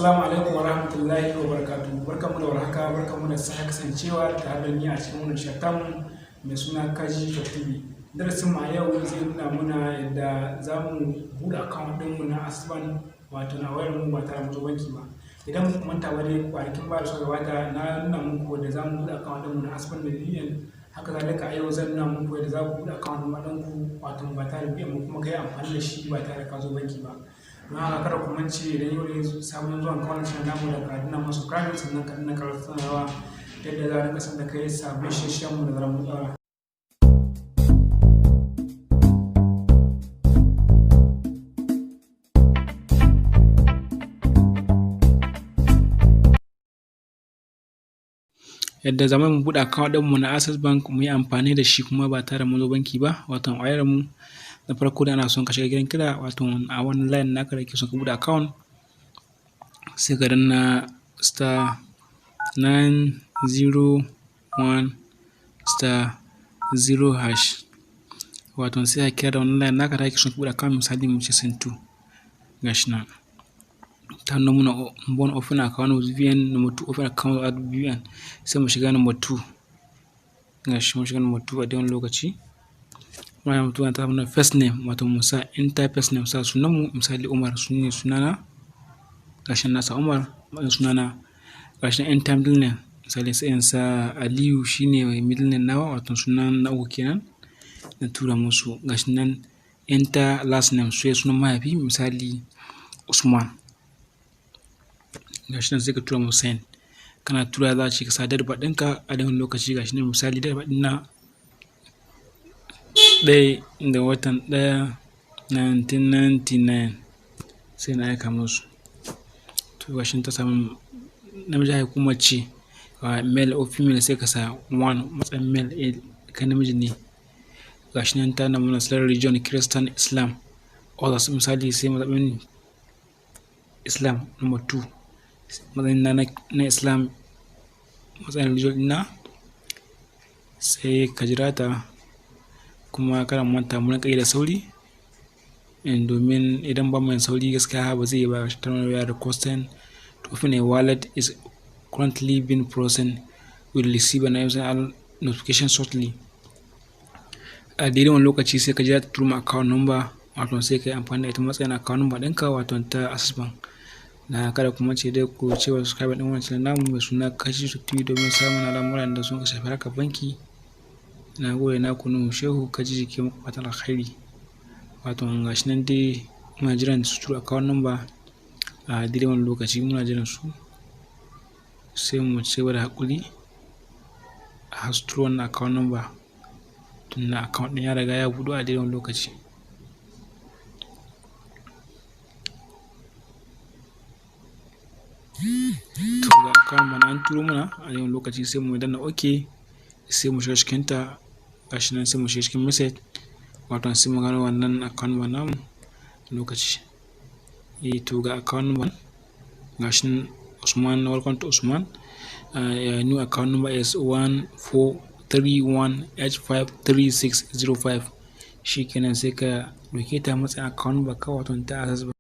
Assalamu alaikum wa rahmatullahi wa barakatuhu. Barkanmu da warhaka, barkanmu da sake kasancewa tare da ni a cikin wannan shatamu mai suna Kaji TV. Darasin mu a yau zai nuna muna yadda za mu buɗe account ɗinmu na Asuban wato na wayar mu ba tare da banki ba. Idan muku manta ba dai kwanakin ba da suka gabata na nuna muku yadda za mu buɗe account ɗinmu na Asuban da B.V.N. Haka zalika a yau zan nuna muku yadda za ku buɗe account ɗinku wato ba tare da B.V.N kuma kai amfani da shi ba tare da ka zo banki ba. Don haka kada ku mance idan yau ne sabon zuwan kawai shi namu da ka dina masu kafin sannan ka dina karatu sanarwa yadda za a kasance da kai sabbin shirye mu da zaran mu daura. Yadda zama mu buɗe account ɗinmu na Access Bank mu yi amfani da shi kuma ba tare mu zo banki ba, wato wayar mu da farko da ana son ka shiga gidan kira wato a wani line naka da ke son ka buɗe account sai ka danna *901*0 wato sai ka kira da wani line naka da ke son ka buɗe account, misali mu ce Sentu gashi nan ta nuna muna one open account with B.V.N, number 2 open account at B.V.N, sai mu shiga number 2 gashi mu shiga number 2 a wannan lokaci. Muna mutuwa ta mana first name wato musa enter first name sa sunan mu misali Umar sunne sunana gashi na sa Umar sunana gashi enter middle name misali sai in sa Aliyu shine middle name nawa wato sunan na uku kenan na tura musu. Gashi nan enter last name sai sunan mahaifi misali Usman gashi nan sai ka tura musu send. Kana tura za ka sa date ɗinka a wannan lokaci gashi nan misali date ɗina 1 ga watan 1 1999 sai na aika musu. To gashi ta samu namiji haihu mace male or female sai ka sa 1 matsayin male kai namiji ne. Gashi nan ta nuna salary region Christian Islam others misali sai matsayin Islam number 2 matsayin na Islam matsayin region ɗina sai ka jira ta. Kuma kada mu manta mu rinƙa yi da sauri domin idan ba mu yin sauri gaskiya ba zai yi ba. We are requesting to open a wallet is currently being processed, will receive an notification shortly. A daidai wani lokaci sai ka jira ta turo ma account number wato sai ka yi amfani da ita matsayin account number ɗinka wato ta Access Bank. Na kada ku mance dai ku cewa subscribe ɗin wannan channel namu mai suna Kaji TV domin samun al'amuran da sun shafi harkar banki. Na gode na kunu Shehu Kaji ke muku fatan alkhairi. Wato gashi nan dai muna jiran su tura account number a daidai wani lokaci muna jiran su sai mu ci gaba da haƙuri a su tura wannan account number tun na account ɗin ya riga ya buɗu a daidai wani lokaci. To ga account mana an turo mana a daidai wani lokaci sai mu danna OK sai mu shiga cikin ta gashi nan sai mu shiga cikin message wato sai mu gano wannan account number namu lokaci. To ga account number gashi nan Usman, welcome to Usman. Your new account number is 1431853605. Shikenan sai ka dauke ta matsayin account number ka wato ta Access Bank.